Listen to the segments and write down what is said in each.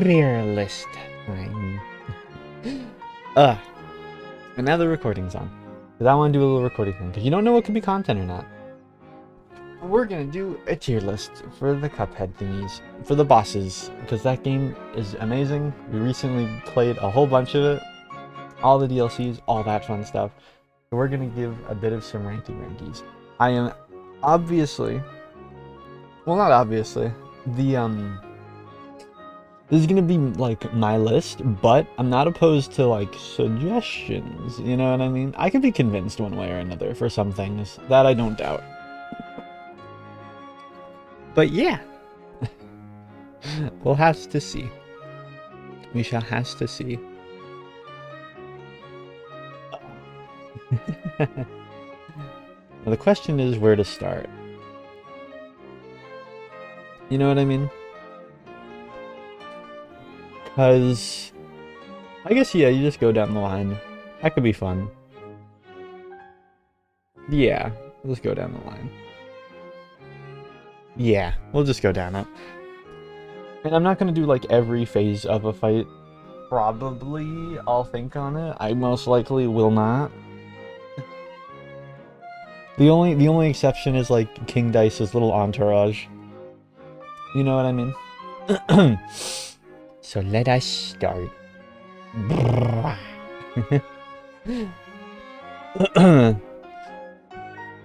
tier list time. And now the recording's on. Because I want to do a little recording thing. Because you don't know what could be content or not. We're going to do a tier list for the Cuphead thingies. For the bosses. Because that game is amazing. We recently played a whole bunch of it. All the DLCs, all that fun stuff. So we're going to give a bit of some rankies. I am obviously... Well, not obviously. This is gonna be, like, my list, but I'm not opposed to, like, suggestions, you know what I mean? I can be convinced one way or another for some things. That I don't doubt. But yeah. We'll have to see. We shall have to see. Now the question is where to start. You know what I mean? Because, I guess, yeah, you just go down the line. That could be fun. Yeah, let's go down the line. Yeah, we'll just go down it. And I'm not going to do, like, every phase of a fight. Probably I'll think on it. I most likely will not. The only exception is, like, King Dice's little entourage. You know what I mean? So let us start.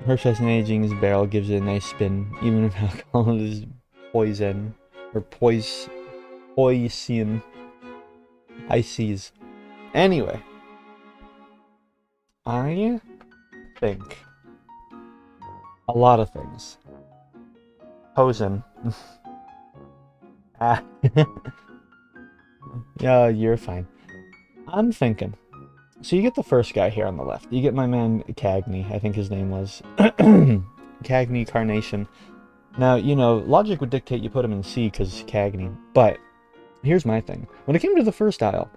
Hershey's Aging's barrel gives it a nice spin, even if alcohol is poison. Or poison. I sees. Anyway. I think a lot of things. Poison. Yeah, you're fine. I'm thinking. So you get the first guy here on the left. You get my man Cagney, I think his name was. Cagney Carnation. Now, you know, logic would dictate you put him in C because Cagney. But here's my thing. When it came to the first isle,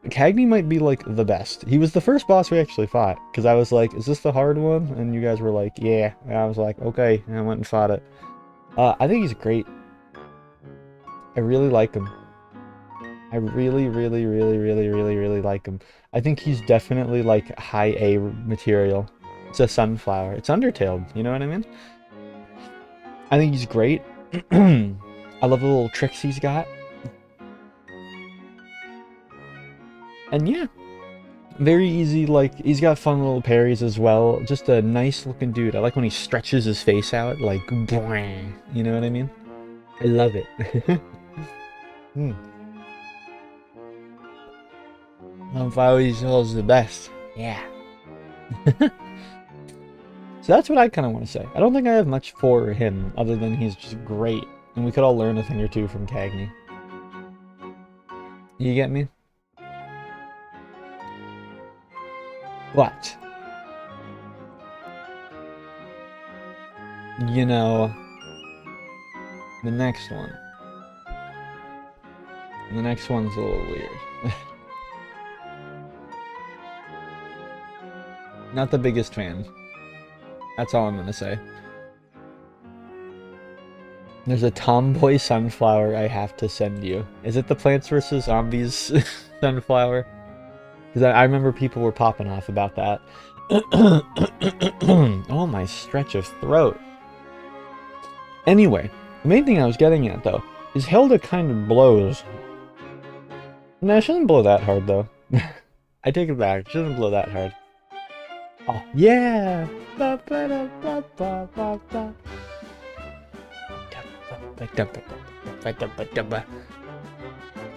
Cagney might be, like, the best. He was the first boss we actually fought. Because I was like, is this the hard one? And you guys were like, yeah. And I was like, okay. And I went and fought it. I think he's great. I really like him. I really like him. I think he's definitely, like, high A material. It's a sunflower. It's undertailed, you know what I mean? I think he's great. I love the little tricks he's got. And yeah. Very easy, like, he's got fun little parries as well. Just a nice looking dude. I like when he stretches his face out, like, boing, you know what I mean? I love it. Is the best. Yeah. So that's what I kind of want to say. I don't think I have much for him, other than he's just great. And we could all learn a thing or two from Cagney. You get me? But, you know, the next one. The next one's a little weird. Not the biggest fan. That's all I'm gonna say. There's a tomboy sunflower I have to send you. Is it the Plants vs. Zombies sunflower? Because I remember people were popping off about that. Oh, my stretch of throat. Anyway, the main thing I was getting at, though, is Hilda kind of blows. No, she doesn't blow that hard, though. I take it back. She doesn't blow that hard. Oh, yeah!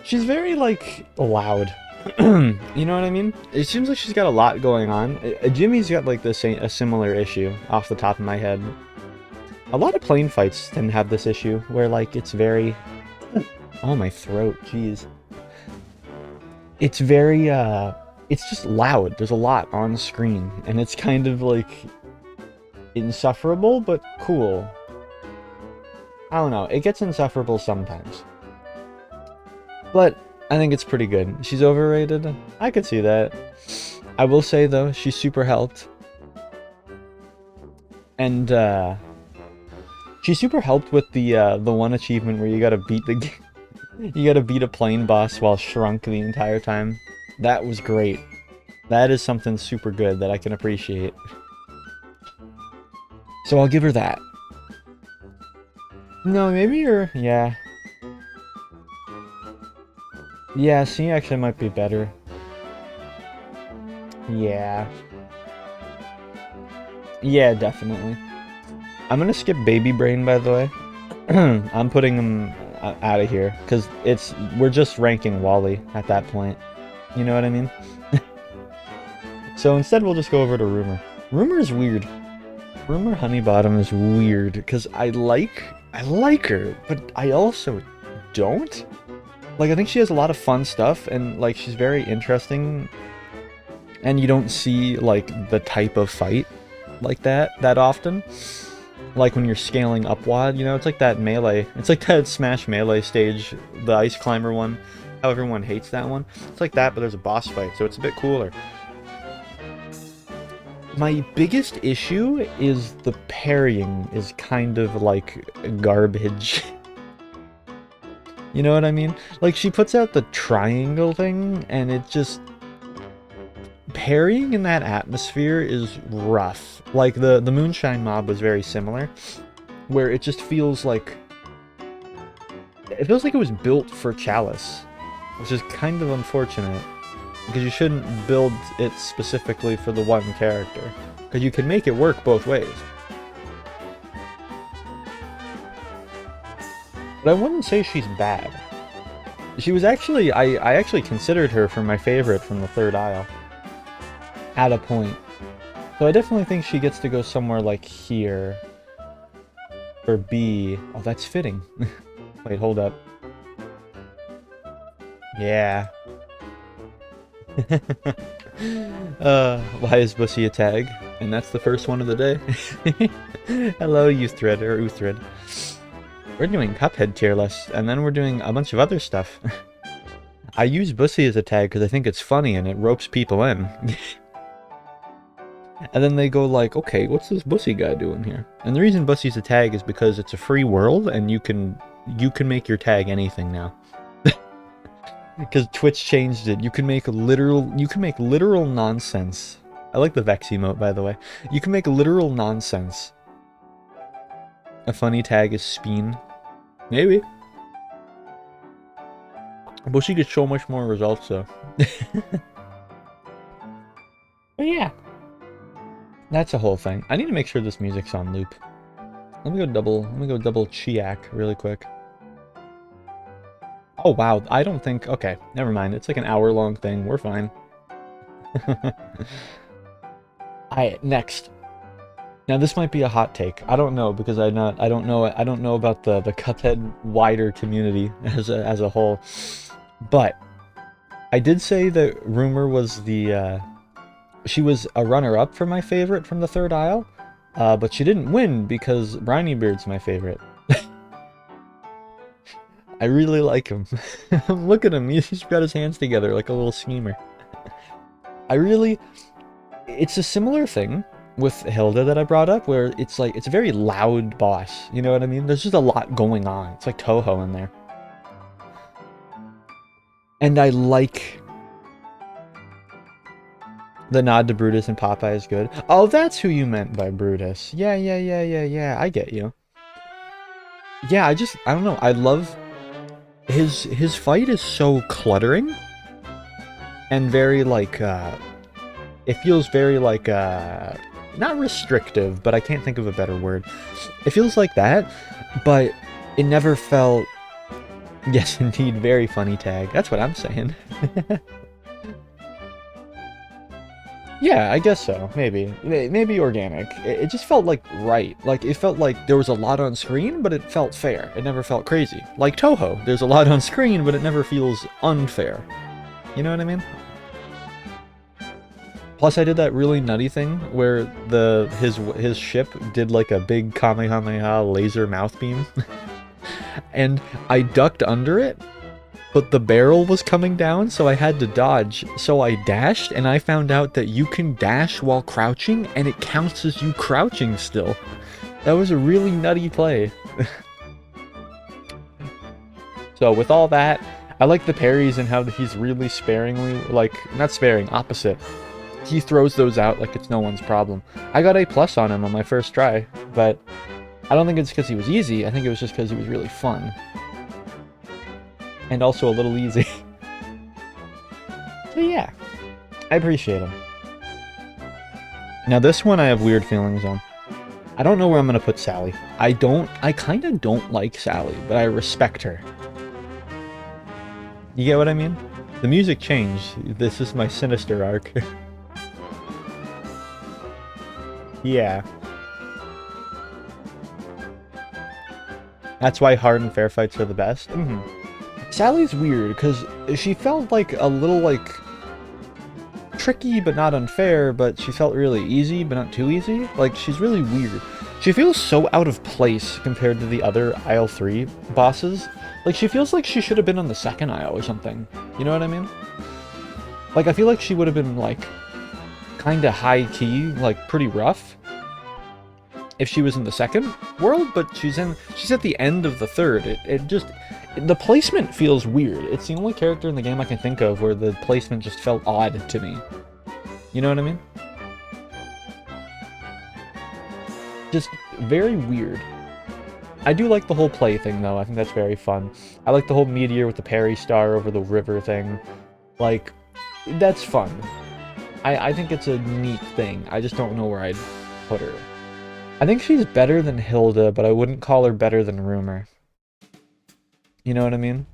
She's very, like, loud. You know what I mean? It seems like she's got a lot going on. Jimmy's got, like, a similar issue off the top of my head. A lot of plane fights tend to have this issue where, like, it's very... Oh, my throat, jeez. It's very, it's just loud. There's a lot on screen, and it's kind of, like, insufferable, but cool. I don't know. It gets insufferable sometimes. But I think it's pretty good. She's overrated. I could see that. I will say, though, she's super helped. And, she super helped with the one achievement where you gotta beat the game. You gotta beat a plane boss while shrunk the entire time. That was great. That is something super good that I can appreciate. So I'll give her that. No, maybe you're... yeah. Yeah, C actually might be better. Yeah. Yeah, definitely. I'm gonna skip Baby Brain, by the way. I'm putting him out of here, because we're just ranking Wally at that point. You know what I mean? So instead we'll just go over to Rumor. Rumor is weird. Rumor Honeybottom is weird, because I like her, but I also don't. Like, I think she has a lot of fun stuff, and, like, she's very interesting, and you don't see, like, the type of fight like that often. Like, when you're scaling upwad, you know, it's like that Melee. It's like that Smash Melee stage, the Ice Climber one. How everyone hates that one. It's like that, but there's a boss fight, so it's a bit cooler. My biggest issue is the parrying is kind of, like, garbage. You know what I mean? Like, she puts out the triangle thing, and it just... parrying in that atmosphere is rough. Like, the Moonshine mob was very similar, where it just feels like... it feels like it was built for Chalice, which is kind of unfortunate, because you shouldn't build it specifically for the one character, because you can make it work both ways. But I wouldn't say she's bad. She was actually... I actually considered her for my favorite from the Third Isle. At a point. So I definitely think she gets to go somewhere like here. Or B. Oh, that's fitting. Wait, hold up. Yeah. Why is Bussy a tag? And that's the first one of the day. Hello, Uthred, or Uthred. We're doing Cuphead tier list, and then we're doing a bunch of other stuff. I use Bussy as a tag because I think it's funny and it ropes people in. And then they go like, okay, what's this Bussy guy doing here? And the reason Bussy's a tag is because it's a free world, and you can make your tag anything now. Because Twitch changed it. You can make literal nonsense. I like the Vex emote, by the way. You can make literal nonsense. A funny tag is Speen. Maybe. Bussy gets so much more results, though. But yeah. That's a whole thing. I need to make sure this music's on loop. Let me go double Chiak really quick. Oh wow, I don't think... okay, never mind. It's like an hour-long thing. We're fine. Alright, next. Now this might be a hot take. I don't know, because I don't know about the Cuphead wider community as a whole. But I did say that Rumor was the she was a runner-up for my favorite from the Third Isle, but she didn't win because Brineybeard's my favorite. I really like him. Look at him, he's got his hands together like a little schemer. It's a similar thing with Hilda that I brought up, where it's like, it's a very loud boss, you know what I mean? There's just a lot going on. It's like Toho in there. And I like... the nod to Brutus and Popeye is good. Oh, that's who you meant by Brutus. Yeah, I get you. Yeah, I don't know, I love... his fight is so cluttering. And very, like, it feels very, like, not restrictive, but I can't think of a better word. It feels like that, but it never felt... yes, indeed, very funny tag. That's what I'm saying. Yeah, I guess so. Maybe. Maybe organic. It just felt, like, right. Like, it felt like there was a lot on screen, but it felt fair. It never felt crazy. Like Toho. There's a lot on screen, but it never feels unfair. You know what I mean? Plus, I did that really nutty thing where his ship did, like, a big Kamehameha laser mouth beam. And I ducked under it, but the barrel was coming down, so I had to dodge. So I dashed, and I found out that you can dash while crouching, and it counts as you crouching still. That was a really nutty play. So with all that, I like the parries and how he's really sparingly, like, not sparing, opposite. He throws those out like it's no one's problem. I got A+ on him on my first try, but I don't think it's because he was easy. I think it was just because he was really fun. And also a little easy. So yeah, I appreciate him. Now this one I have weird feelings on. I don't know where I'm going to put Sally. I kind of don't like Sally, but I respect her. You get what I mean? The music changed. This is my Sinister arc. Yeah. That's why hard and fair fights are the best. Sally's weird, because she felt like a little, like, tricky but not unfair, but she felt really easy but not too easy. Like, she's really weird. She feels so out of place compared to the other Isle 3 bosses. Like, she feels like she should have been on the second Isle or something. You know what I mean? Like, I feel like she would have been, like, kinda high-key, like, pretty rough if she was in the second world, but she's at the end of the third. The placement feels weird. It's the only character in the game I can think of where the placement just felt odd to me. You know what I mean? Just very weird. I do like the whole play thing, though. I think that's very fun. I like the whole meteor with the parry star over the river thing. Like, that's fun. I think it's a neat thing. I just don't know where I'd put her. I think she's better than Hilda, but I wouldn't call her better than Rumor. You know what I mean?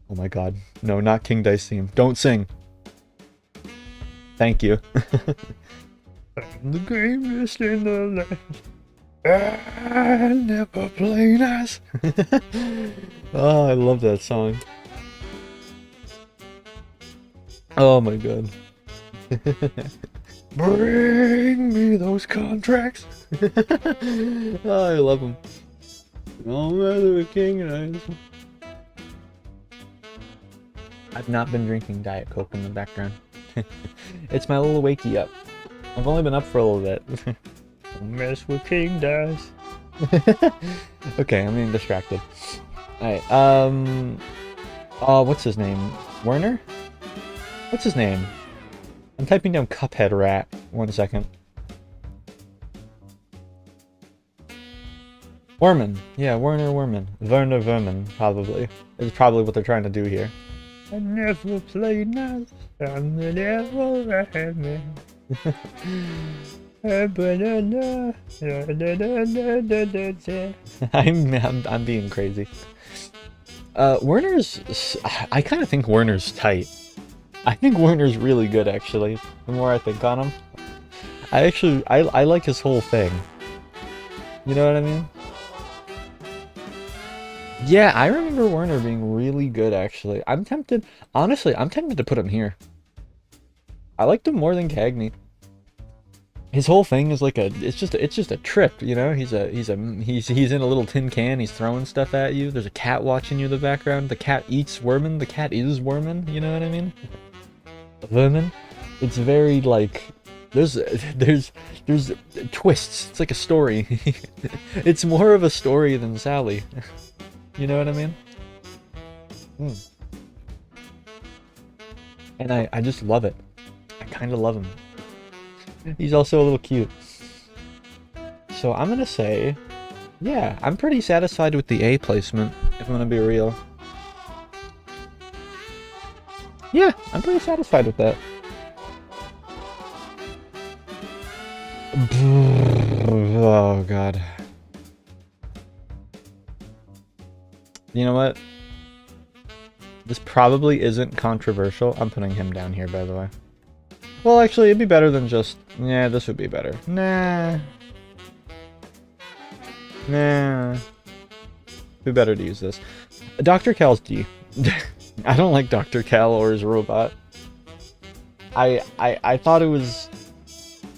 Oh my god. No, not King Dice theme. Don't sing. Thank you. The game is in the land. I never played us. Oh, I love that song. Oh my god. Bring me those contracts. Oh, I love them. No matter king and I've not been drinking Diet Coke in the background. It's my little wakey up. I've only been up for a little bit. Don't mess with King Dice. Okay, I'm getting distracted. Alright, what's his name? Werner? What's his name? I'm typing down Cuphead rat. 1 second. Werman. Yeah, Werner Werman. Werner Werman, probably. Is probably what they're trying to do here. I never played nice. I'm the devil had me. I'm being crazy. Werner's... I kind of think Werner's tight. I think Werner's really good, actually. The more I think on him. I like his whole thing. You know what I mean? Yeah, I remember Werner being really good, actually. Honestly, I'm tempted to put him here. I liked him more than Cagney. His whole thing is like it's just a trip, you know? He's in a little tin can, he's throwing stuff at you. There's a cat watching you in the background. The cat eats Werman, the cat is Werman, you know what I mean? Werman. It's very like there's twists. It's like a story. It's more of a story than Sally. You know what I mean? And I just love it. I kind of love him. He's also a little cute. So I'm gonna say, yeah, I'm pretty satisfied with the A placement, if I'm gonna be real. Yeah, I'm pretty satisfied with that. Oh god. You know what? This probably isn't controversial. I'm putting him down here, by the way. Well, actually, it'd be better than just... Yeah, this would be better. Nah. It'd be better to use this. Dr. Cal's D. I don't like Dr. Cal or his robot. I thought it was...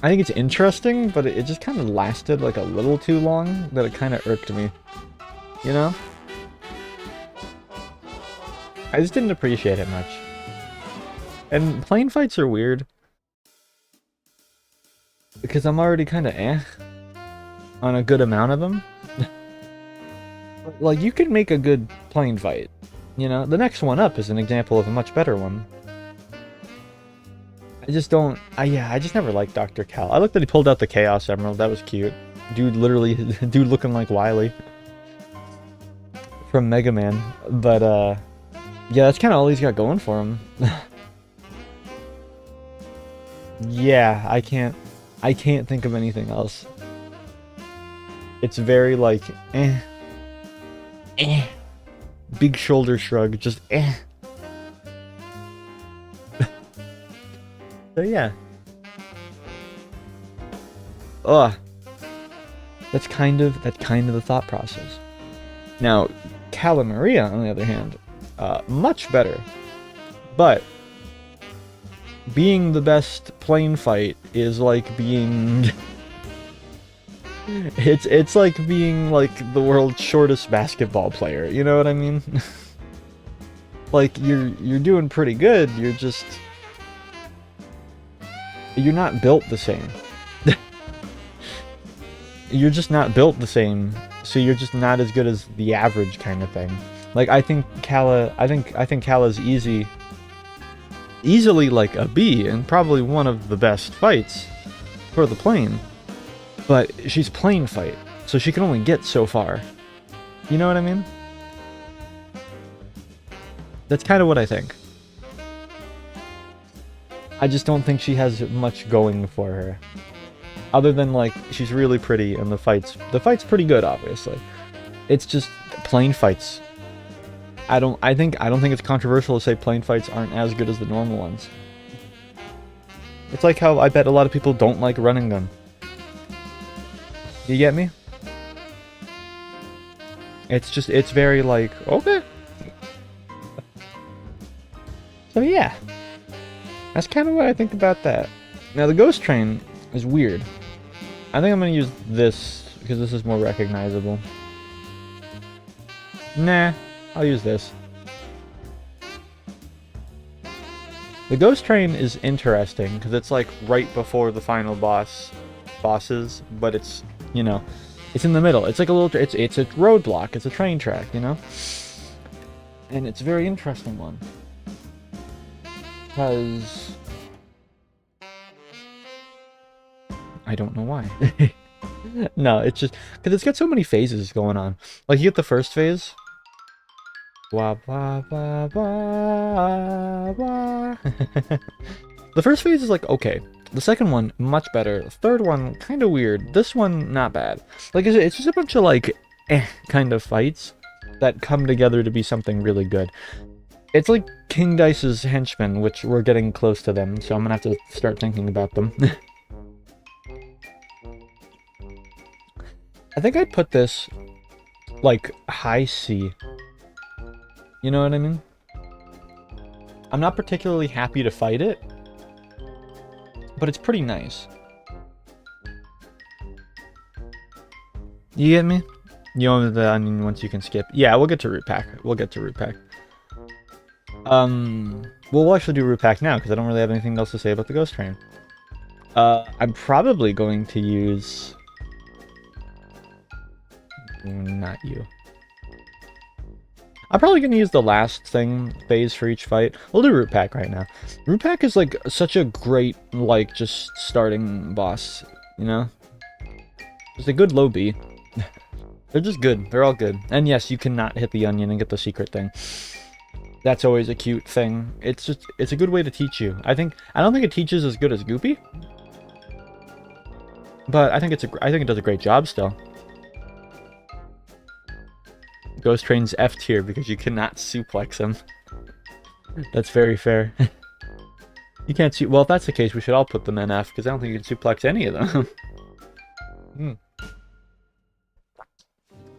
I think it's interesting, but it just kind of lasted like a little too long, that it kind of irked me. You know? I just didn't appreciate it much. And plane fights are weird. Because I'm already kind of on a good amount of them. Like, you can make a good plane fight. You know, the next one up is an example of a much better one. I just don't... I just never liked Dr. Cal. I looked that he pulled out the Chaos Emerald. That was cute. Dude dude looking like Wily from Mega Man. But, yeah, that's kind of all he's got going for him. Yeah, I can't think of anything else. It's very, like, big shoulder shrug, just So yeah. Ugh. That's kind of the thought process. Now, Cala Maria, on the other hand, much better. But being the best plane fight is like being it's like being like the world's shortest basketball player, you know what I mean? Like you're doing pretty good, you're not built the same. You're just not built the same, so you're just not as good as the average kind of thing. Like I think Cala's easily like a B and probably one of the best fights for the plane. But she's plane fight, so she can only get so far. You know what I mean? That's kind of what I think. I just don't think she has much going for her. Other than, like, she's really pretty and the fight's pretty good, obviously. It's just plane fights. I don't think it's controversial to say plane fights aren't as good as the normal ones. It's like how I bet a lot of people don't like Run and Gun. You get me? It's very like, okay. So yeah. That's kind of what I think about that. Now the Ghost Train is weird. I think I'm gonna use this because this is more recognizable. Nah, I'll use this. The Ghost Train is interesting because it's like right before the final bosses, but it's, you know, it's in the middle. It's like a little, it's a roadblock. It's a train track, you know? And it's a very interesting one. Because I don't know why. No, it's just because it's got so many phases going on. Like you get the first phase. Blah blah blah blah blah. The first phase is like okay. The second one much better. The third one kind of weird. This one not bad. Like it's just a bunch of like kind of fights that come together to be something really good. It's like King Dice's henchmen, which we're getting close to them, so I'm gonna have to start thinking about them. I think I'd put this like high C. You know what I mean? I'm not particularly happy to fight it, but it's pretty nice. You get me? You know the onion once you can skip. Yeah, we'll get to Root Pack. We'll get to Root Pack. Well, we'll actually do Root Pack now, because I don't really have anything else to say about the Ghost Train. I'm probably going to use... Not you. I'm probably going to use the last phase for each fight. We'll do Root Pack right now. Root Pack is, like, such a great, like, just starting boss, you know? It's a good low B. They're just good. They're all good. And yes, you cannot hit the onion and get the secret thing. That's always a cute thing. It's a good way to teach you. I don't think it teaches as good as Goopy. But I think it does a great job still. Ghost Train's F tier because you cannot suplex him. That's very fair. You can't see. Well, if that's the case, we should all put them in F because I don't think you can suplex any of them.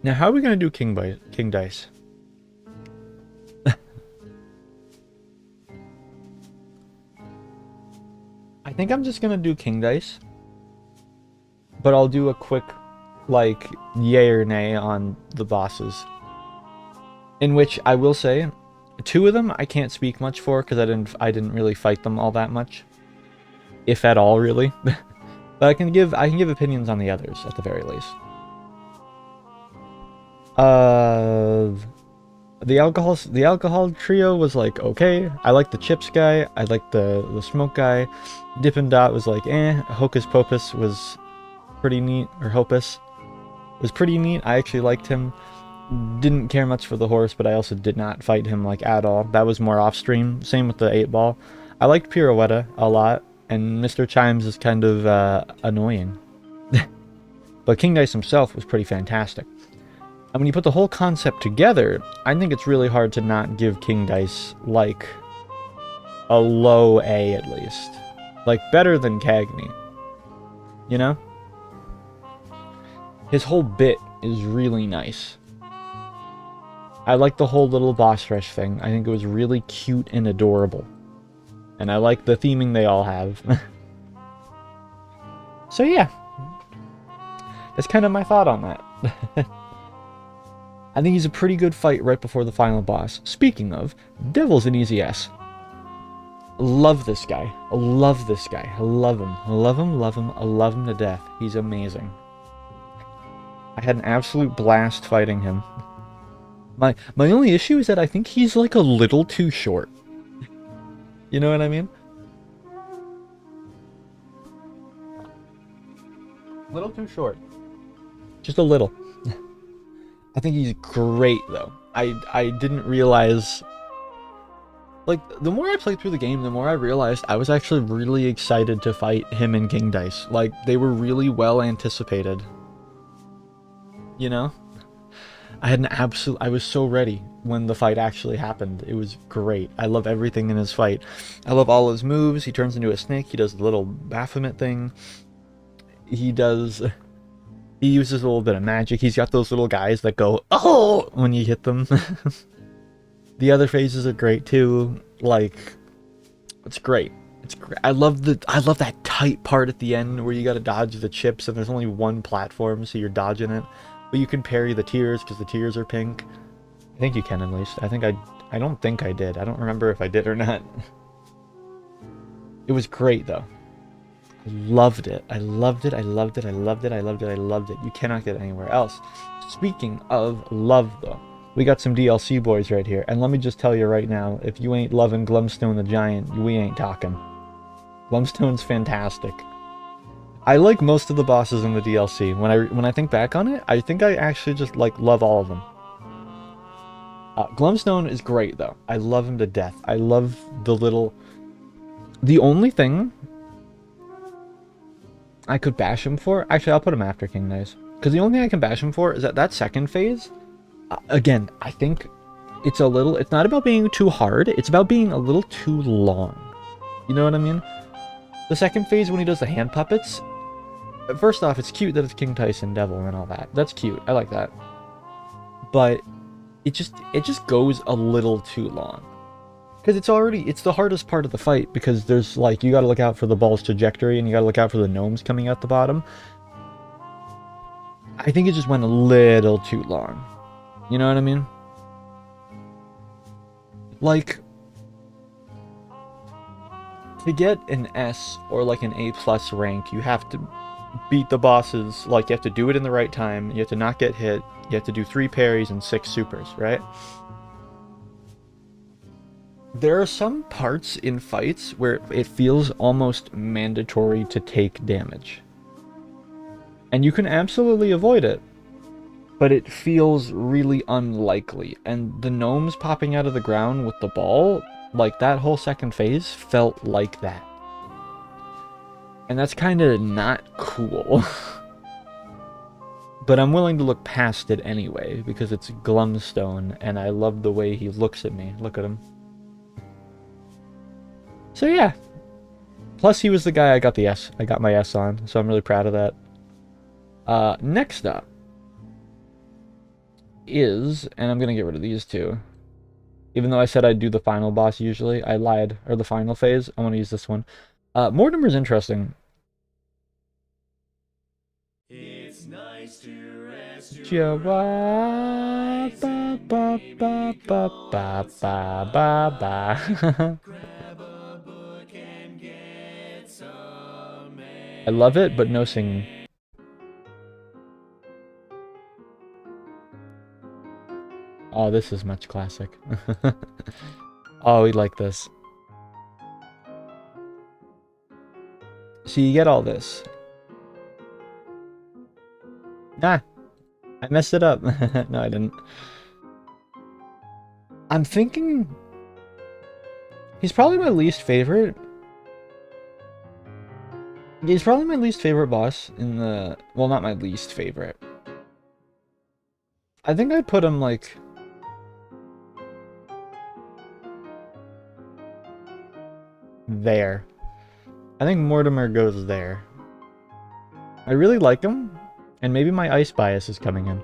Now, how are we gonna do King Dice? I think I'm just gonna do King Dice, but I'll do a quick, like, yay or nay on the bosses. In which I will say, 2 of them I can't speak much for because I didn't really fight them all that much, if at all, really. But I can give opinions on the others at the very least. Uh, the alcohol trio was like okay. I like the chips guy. I like the smoke guy. Dippin' Dot was like eh. Hocus Pocus was pretty neat, or Hopus was pretty neat. I actually liked him. Didn't care much for the horse, but I also did not fight him like at all. That was more off stream. Same with the 8-ball. I liked Pirouetta a lot, and Mr. Chimes is kind of annoying. But King Dice himself was pretty fantastic. And when you put the whole concept together, I think it's really hard to not give King Dice like a low A at least. Like better than Cagney. You know? His whole bit is really nice. I like the whole little boss rush thing. I think it was really cute and adorable. And I like the theming they all have. So yeah. That's kind of my thought on that. I think he's a pretty good fight right before the final boss. Speaking of, Devil's an easy S. Love this guy. Love this guy. I love him. I love him, love him, I love him to death. He's amazing. I had an absolute blast fighting him. My only issue is that I think he's like a little too short. You know what I mean? A little too short. Just a little. I think he's great though. I didn't realize, like, the more I played through the game, the more I realized I was actually really excited to fight him and King Dice. Like, they were really well anticipated. You know? I was so ready when the fight actually happened. It was great. I love everything in his fight. I love all his moves. He turns into a snake. He does the little Baphomet thing. He uses a little bit of magic. He's got those little guys that go, oh, when you hit them. The other phases are great too. Like, it's great. It's great. I love that tight part at the end where you gotta dodge the chips and there's only one platform, so you're dodging it. But you can parry the tears because the tears are pink. I think you can at least. I don't think I did. I don't remember if I did or not. It was great though. I loved it. I loved it. I loved it. I loved it. I loved it. I loved it. You cannot get it anywhere else. Speaking of love though, we got some DLC boys right here. And let me just tell you right now, if you ain't loving Glumstone the Giant, we ain't talking. Glumstone's fantastic. I like most of the bosses in the DLC. When I think back on it, I think I actually just like love all of them. Glumstone is great though. I love him to death. I love the only thing I could bash him for, actually I'll put him after King Dice, because the only thing I can bash him for is that second phase. Again, I think it's not about being too hard, it's about being a little too long. You know what I mean? The second phase when he does the hand puppets, first off, it's cute that it's King Tyson Devil and all that. That's cute. I like that. But it just goes a little too long. Because it's the hardest part of the fight, because there's like, you gotta look out for the ball's trajectory and you gotta look out for the gnomes coming out the bottom. I think it just went a little too long. You know what I mean? Like, to get an S or like an A+ rank, you have to beat the bosses, like you have to do it in the right time, you have to not get hit, you have to do 3 parries and 6 supers, right? There are some parts in fights where it feels almost mandatory to take damage. And you can absolutely avoid it, but it feels really unlikely. And the gnomes popping out of the ground with the ball, like that whole second phase felt like that. And that's kind of not cool. But I'm willing to look past it anyway, because it's Glumstone, and I love the way he looks at me. Look at him. So yeah. Plus he was the guy I got my S on, so I'm really proud of that. Next up is, and I'm gonna get rid of these two. Even though I said I'd do the final boss usually, I lied. Or the final phase, I want to use this one. Mortimer's interesting. It's nice to rest your ba ba ba ba ba ba ba ba ba. I love it, but no singing. Oh, this is much classic. Oh, we like this. So you get all this. Ah, I messed it up. No, I didn't. I'm thinking... He's probably my least favorite. He's probably my least favorite boss in the... Well, not my least favorite. I think I'd put him, like... there. I think Mortimer goes there. I really like him, and maybe my ice bias is coming in.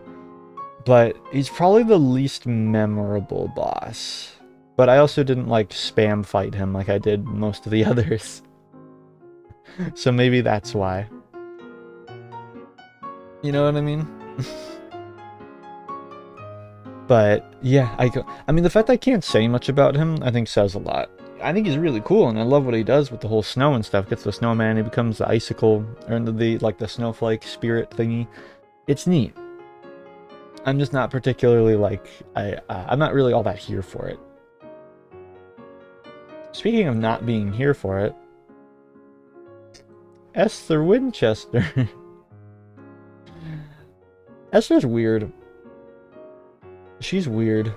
But he's probably the least memorable boss. But I also didn't, like, spam fight him like I did most of the others. So maybe that's why. You know what I mean? But, yeah, I mean, the fact I can't say much about him, I think says a lot. I think he's really cool, and I love what he does with the whole snow and stuff. Gets the snowman, he becomes the icicle, or like, the snowflake spirit thingy. It's neat. I'm just not particularly, like, I'm not really all that here for it. Speaking of not being here for it, Esther Winchester. Esther's weird. She's weird.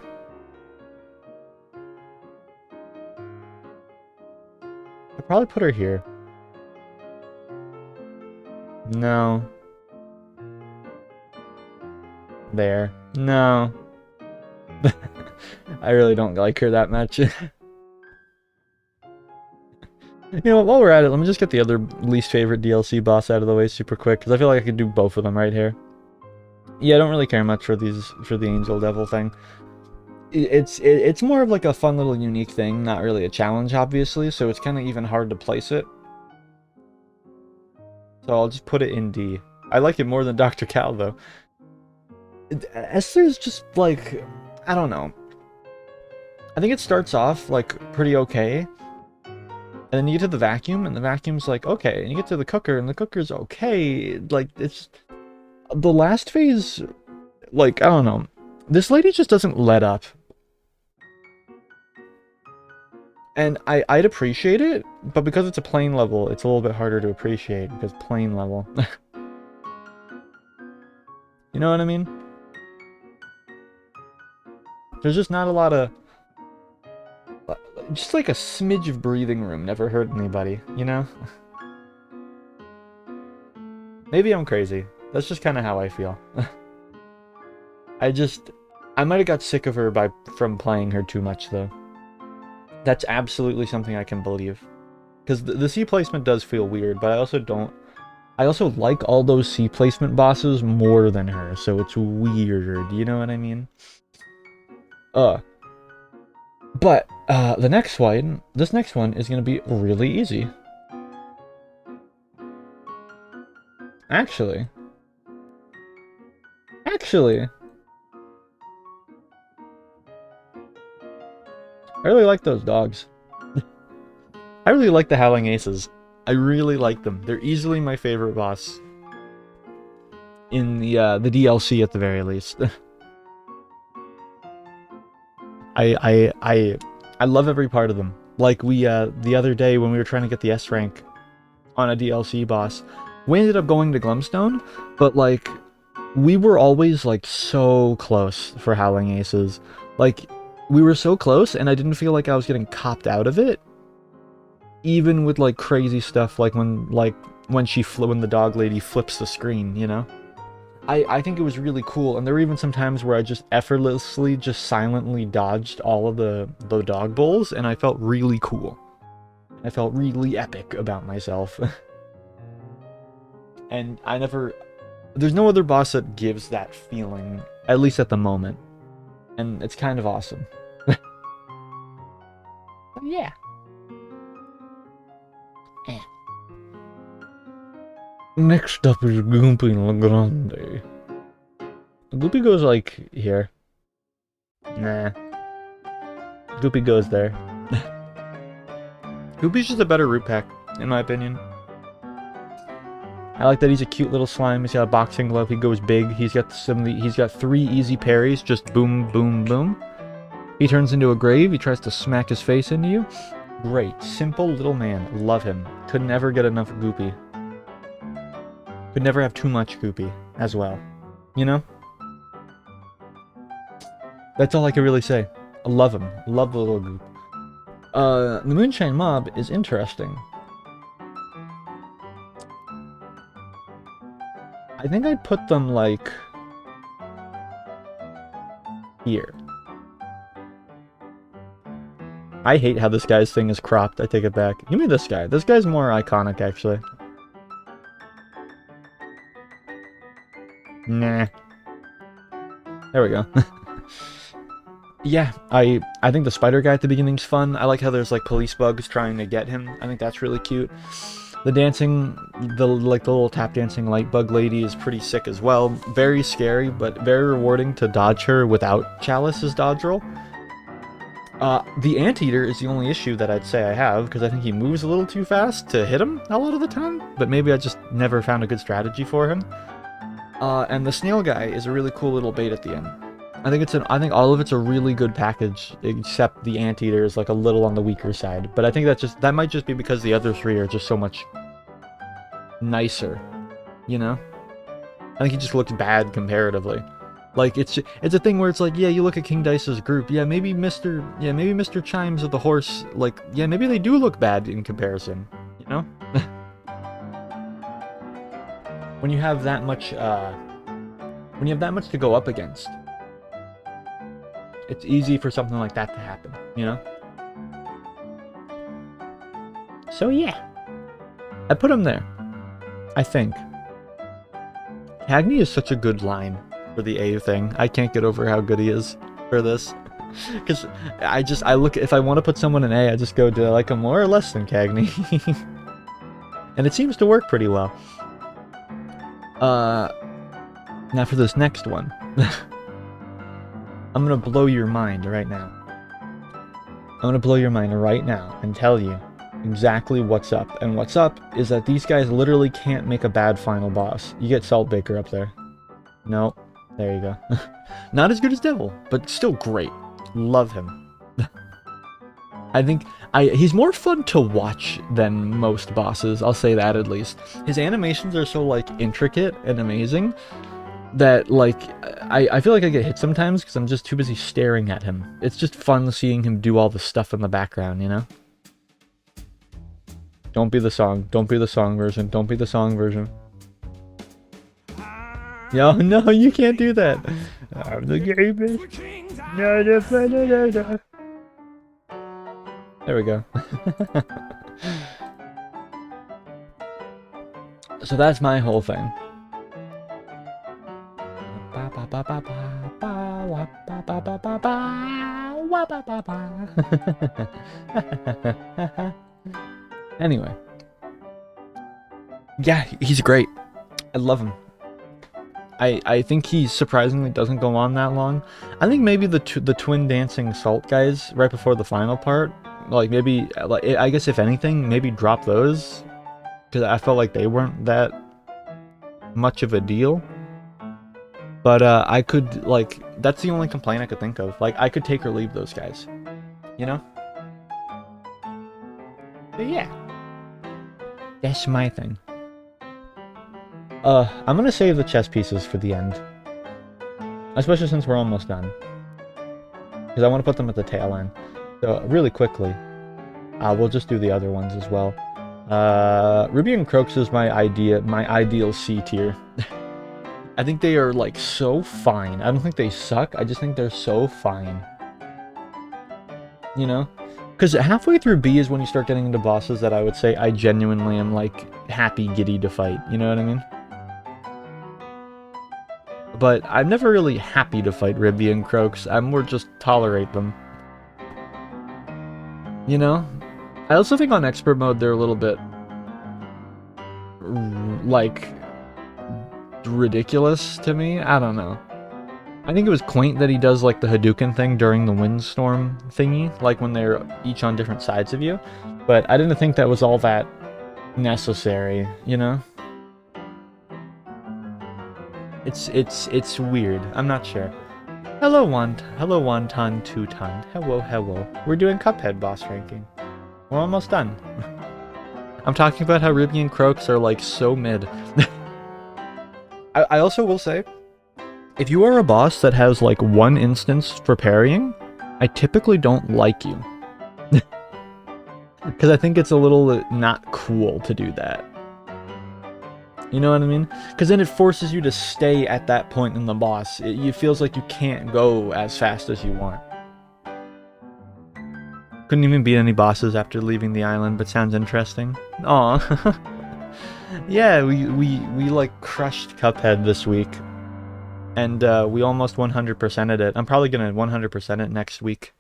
I'd probably put her here. No. There. No. I really don't like her that much. You know what, while we're at it, let me just get the other least favorite DLC boss out of the way super quick, because I feel like I could do both of them right here. Yeah, I don't really care much for the Angel Devil thing. It's more of like a fun little unique thing, not really a challenge, obviously, so it's kind of even hard to place it. So I'll just put it in D. I like it more than Dr. Cal, though. Esther's just, like, I don't know. I think it starts off, like, pretty okay. And then you get to the vacuum, and the vacuum's like, okay. And you get to the cooker, and the cooker's okay. Like, it's... The last phase, like, I don't know. This lady just doesn't let up. And I'd appreciate it, but because it's a plain level, it's a little bit harder to appreciate, because plain level. You know what I mean? There's just not a lot of... Just like a smidge of breathing room never hurt anybody, you know? Maybe I'm crazy. That's just kind of how I feel. I might have got sick of her from playing her too much, though. That's absolutely something I can believe. Because the C placement does feel weird, but I also like all those C placement bosses more than her, so it's weird, you know what I mean? But, this next one is gonna be really easy. Actually, I really like those dogs. I really like the Howling Aces. I really like them. They're easily my favorite boss. In the DLC at the very least. I love every part of them. Like the other day when we were trying to get the S rank on a DLC boss, we ended up going to Glumstone, but like we were always like so close for Howling Aces. Like we were so close, and I didn't feel like I was getting copped out of it. Even with like crazy stuff, like when the dog lady flips the screen, you know. I think it was really cool, and there were even some times where I just effortlessly, just silently dodged all of the dog bowls, and I felt really cool. I felt really epic about myself. And there's no other boss that gives that feeling, at least at the moment. And it's kind of awesome. Yeah. Next up is Goopy Legrande. Goopy goes like here. Nah. Goopy goes there. Goopy's just a better root pack, in my opinion. I like that he's a cute little slime. He's got a boxing glove. He goes big. He's got he's got 3 easy parries. Just boom, boom, boom. He turns into a grave. He tries to smack his face into you. Great. Simple little man. Love him. Could never get enough Goopy. Could never have too much Goopy as well. You know? That's all I can really say. I love him. Love the little Goop. The Moonshine Mob is interesting. I think I'd put them, like, here. I hate how this guy's thing is cropped. I take it back. Give me this guy. This guy's more iconic, actually. Nah. There we go. Yeah, I think the spider guy at the beginning's fun. I like how there's, like, police bugs trying to get him. I think that's really cute. The dancing, the little tap dancing light bug lady is pretty sick as well. Very scary, but very rewarding to dodge her without Chalice's dodge roll. The Anteater is the only issue that I'd say I have, because I think he moves a little too fast to hit him a lot of the time, but maybe I just never found a good strategy for him. And the snail guy is a really cool little bait at the end. I think all of it's a really good package, except the Anteater is like a little on the weaker side. But I think that might just be because the other 3 are just so much nicer, you know? I think he just looks bad comparatively. Like, it's a thing where it's like, yeah, you look at King Dice's group, yeah, maybe Mr. Chimes of the Horse, like, yeah, maybe they do look bad in comparison, you know? When you have that much to go up against, it's easy for something like that to happen, you know? So yeah, I put him there, I think. Cagney is such a good line for the A thing. I can't get over how good he is for this. Because if I want to put someone in A, I just go, do I like him more or less than Cagney? And it seems to work pretty well. Now for this next one. I'm gonna blow your mind right now. I'm gonna blow your mind right now and tell you exactly what's up. And what's up is that these guys literally can't make a bad final boss. You get Saltbaker up there. No. There you go. Not as good as Devil, but still great. Love him. I think he's more fun to watch than most bosses, I'll say that at least. His animations are so, like, intricate and amazing that, like, I feel like I get hit sometimes because I'm just too busy staring at him. It's just fun seeing him do all the stuff in the background, you know? Don't be the song. Don't be the song version. Don't be the song version. Yo, no, you can't do that. I'm the gamest. No. There we go. So that's my whole thing. Anyway. Yeah, he's great. I love him. I think he surprisingly doesn't go on that long. I think maybe the twin dancing salt guys right before the final part, like maybe, like, I guess if anything, maybe drop those, because I felt like they weren't that much of a deal. But I could, like, that's the only complaint I could think of. Like, I could take or leave those guys, you know? But yeah, that's my thing. I'm gonna save the chess pieces for the end. Especially since we're almost done. Because I want to put them at the tail end. So, really quickly, we'll just do the other ones as well. Ruby and Croaks is my ideal C tier. I think they are, like, so fine. I don't think they suck, I just think they're so fine. You know? Because halfway through B is when you start getting into bosses that I would say I genuinely am, like, happy giddy to fight. You know what I mean? But I'm never really happy to fight Ruby and Croaks. I'm more just tolerate them. You know? I also think on expert mode they're a little bit, like, ridiculous to me. I don't know. I think it was quaint that he does, like, the Hadouken thing during the windstorm thingy, like when they're each on different sides of you. But I didn't think that was all that necessary, you know? It's weird. I'm not sure. Hello Wonton Tuton. Hello. We're doing Cuphead boss ranking. We're almost done. I'm talking about how Ruby and Croaks are like so mid. I also will say, if you are a boss that has like one instance for parrying, I typically don't like you. Because I think it's a little not cool to do that. You know what I mean? Because then it forces you to stay at that point in the boss. It feels like you can't go as fast as you want. Couldn't even beat any bosses after leaving the island, but sounds interesting. Aw. Yeah, we like crushed Cuphead this week. And we almost 100%ed it. I'm probably gonna 100% it next week.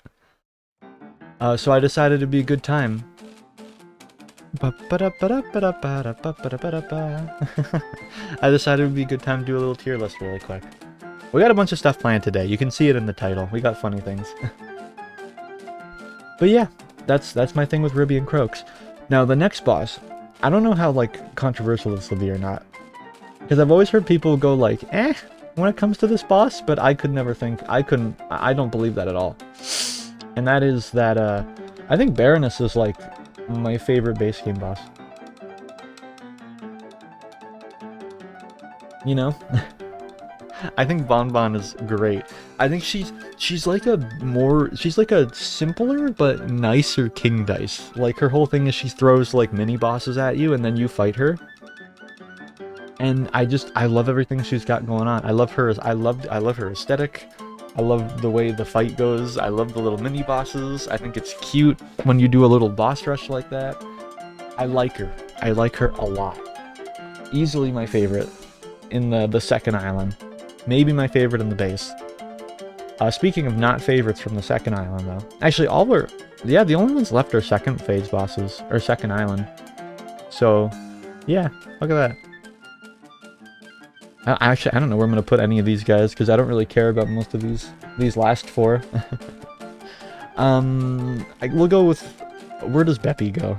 So I decided it'd be a good time. I decided it would be a good time to do a little tier list really quick. We got a bunch of stuff planned today. You can see it in the title. We got funny things. But yeah, that's my thing with Ruby and Croaks. Now the next boss, I don't know how like controversial this will be or not, because I've always heard people go like, when it comes to this boss, but I could never think, I don't believe that at all. And that is that I think Baroness is like my favorite base game boss. You know? I think Bonbon is great. I think she's like a simpler but nicer King Dice. Like her whole thing is she throws like mini bosses at you and then you fight her. And I love everything she's got going on. I love her aesthetic. I love the way the fight goes. I love the little mini bosses. I think it's cute when you do a little boss rush like that. I like her. I like her a lot. Easily my favorite in the second island. Maybe my favorite in the base. Speaking of not favorites from the second island, though. Actually, the only ones left are second phase bosses, or second island. So, yeah, look at that. I don't know where I'm going to put any of these guys, because I don't really care about most of these last four. We'll go with... Where does Beppy go?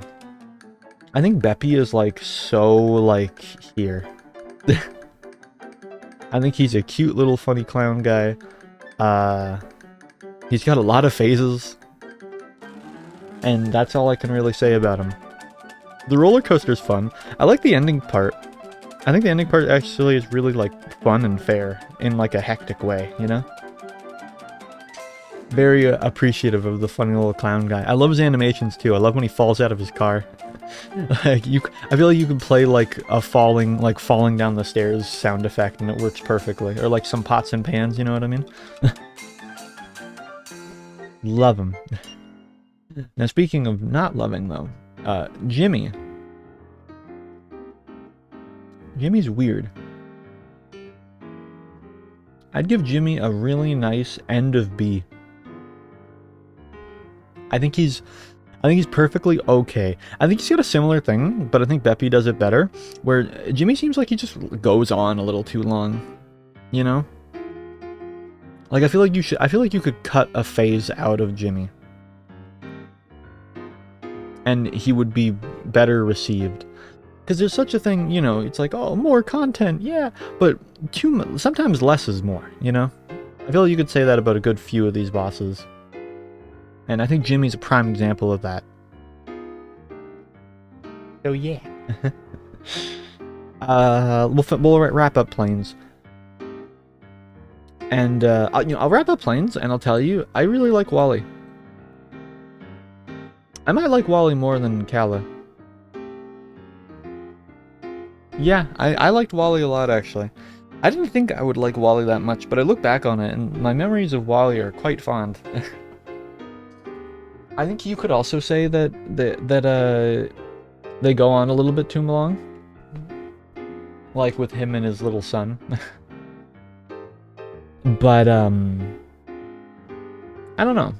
I think Beppy is, like, so, like, here. I think he's a cute little funny clown guy. He's got a lot of phases. And that's all I can really say about him. The roller coaster's fun. I like the ending part. I think the ending part actually is really, like, fun and fair in, like, a hectic way, you know? Very appreciative of the funny little clown guy. I love his animations, too. I love when he falls out of his car. Like, I feel like you could play, like, a falling down the stairs sound effect and it works perfectly. Or, like, some pots and pans, you know what I mean? Love him. Now, speaking of not loving, though, Jimmy. Jimmy's weird. I'd give Jimmy a really nice end of B. I think he's perfectly okay. I think he's got a similar thing, but I think Beppy does it better, where Jimmy seems like he just goes on a little too long, you know? Like, I feel like you could cut a phase out of Jimmy. And he would be better received. Because there's such a thing, you know, it's like, oh, more content, yeah, but sometimes less is more, you know? I feel like you could say that about a good few of these bosses. And I think Jimmy's a prime example of that. So yeah. We'll wrap up Plains. And, I'll wrap up Plains, and I'll tell you, I really like Wally. I might like Wally more than Kala. Yeah, I liked Wally a lot, actually. I didn't think I would like Wally that much, but I look back on it, and my memories of Wally are quite fond. I think you could also say that they go on a little bit too long. Like with him and his little son. But, I don't know.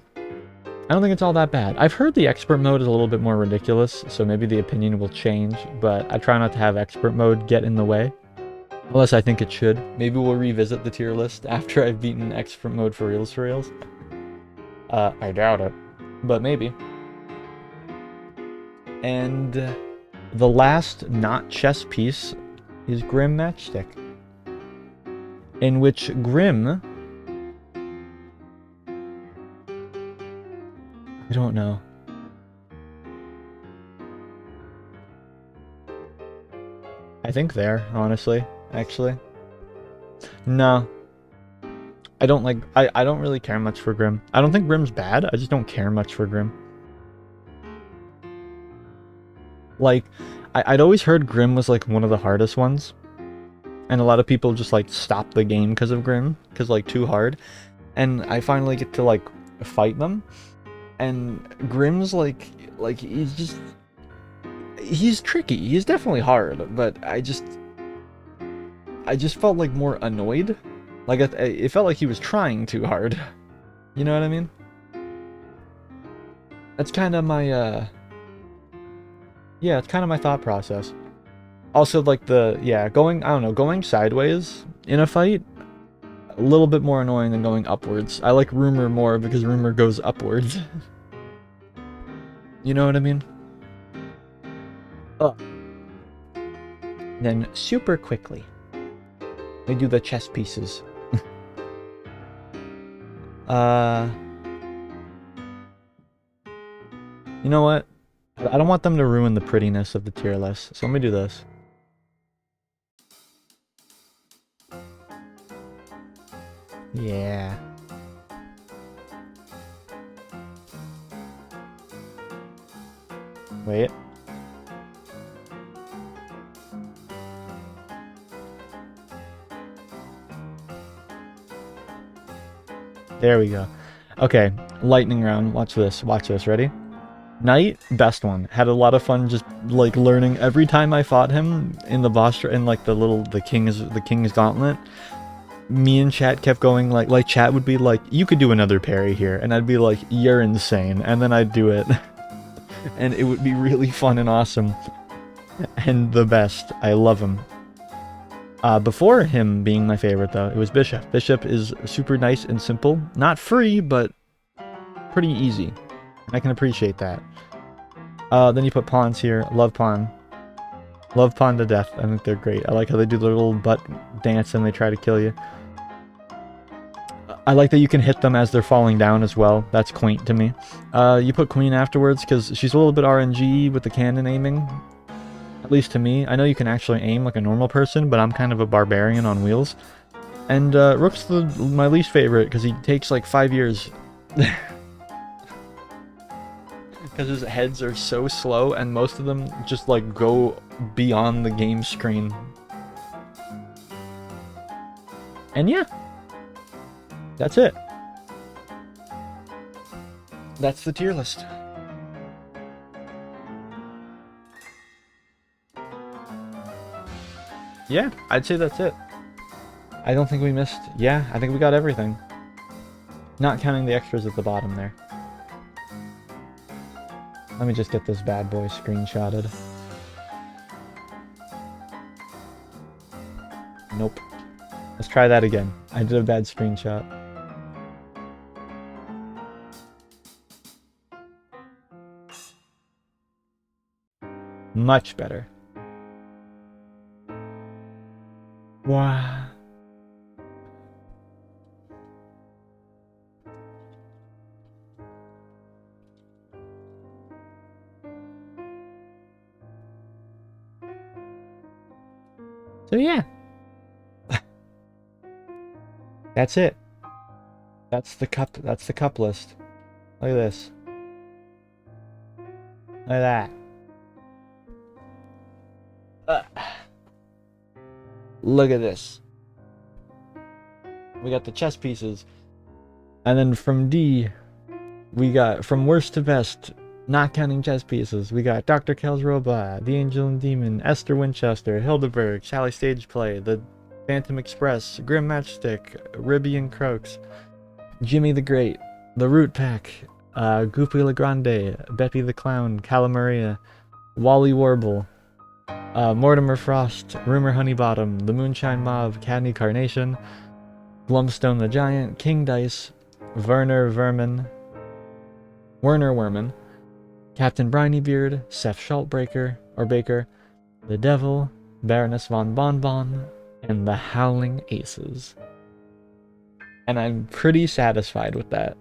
I don't think it's all that bad. I've heard the expert mode is a little bit more ridiculous, so maybe the opinion will change, but I try not to have expert mode get in the way. Unless I think it should. Maybe we'll revisit the tier list after I've beaten expert mode for reals. I doubt it. But maybe. And the last not chess piece is Grim Matchstick. in which Grimm... I don't know. I think there, honestly, actually. No. I don't like... I don't really care much for Grimm. I don't think Grimm's bad, I just don't care much for Grimm. Like, I'd always heard Grimm was, like, one of the hardest ones. And a lot of people just, like, stop the game because of Grimm. Because, like, too hard. And I finally get to, like, fight them. And Grimm's, like, he's just... He's tricky. He's definitely hard. But I just felt, like, more annoyed. Like, it felt like he was trying too hard. You know what I mean? That's kind of my, yeah, it's kind of my thought process. Also, like, going, I don't know, going sideways in a fight, a little bit more annoying than going upwards. I like Rumor more because Rumor goes upwards. You know what I mean? Oh. Then, super quickly, we do the chess pieces. You know what? I don't want them to ruin the prettiness of the tier list, so let me do this. Yeah. Wait. There we go. Okay, lightning round. Watch this. Watch this. Ready? Knight, best one. Had a lot of fun just like learning every time I fought him in the boss in like the king's gauntlet. Me and chat kept going like chat would be like, you could do another parry here, and I'd be like, you're insane, and then I'd do it. And it would be really fun and awesome. And the best. I love him. Before him being my favorite though, it was Bishop. Bishop is super nice and simple. Not free, but pretty easy. I can appreciate that. Then you put pawns here. Love pawn. Love pawn to death. I think they're great. I like how they do the little butt dance and they try to kill you. I like that you can hit them as they're falling down as well. That's quaint to me. You put queen afterwards because she's a little bit RNG with the cannon aiming. At least to me. I know you can actually aim like a normal person, but I'm kind of a barbarian on wheels. And Rook's my least favorite because he takes like 5 years. Because his heads are so slow and most of them just like go beyond the game screen. And yeah. That's it. That's the tier list. Yeah, I'd say that's it. I don't think we missed... Yeah, I think we got everything. Not counting the extras at the bottom there. Let me just get this bad boy screenshotted. Nope. Let's try that again. I did a bad screenshot. Much better. Wow. So yeah. That's it. That's the cup list. Look at this. Look at that. Look at this. We got the chess pieces. And then from D, we got from worst to best, not counting chess pieces, we got Dr. Kel's Robot, The Angel and Demon, Esther Winchester, Hildeberg, Sally Stage Play, The Phantom Express, Grim Matchstick, Ribby and Croaks, Jimmy the Great, The Root Pack, Goopy Legrande, Beppy the Clown, Calamaria, Wally Warble, Mortimer Frost, Rumor Honeybottom, The Moonshine Mob, Cadney Carnation, Glumstone the Giant, King Dice, Werner Werman, Captain Brinybeard, Seth Schultbreaker, or Baker, The Devil, Baroness von Bonbon, and the Howling Aces. And I'm pretty satisfied with that.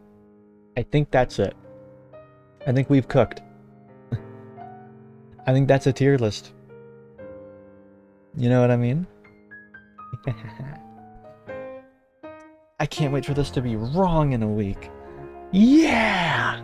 I think that's it. I think we've cooked. I think that's a tier list. You know what I mean? I can't wait for this to be wrong in a week. Yeah!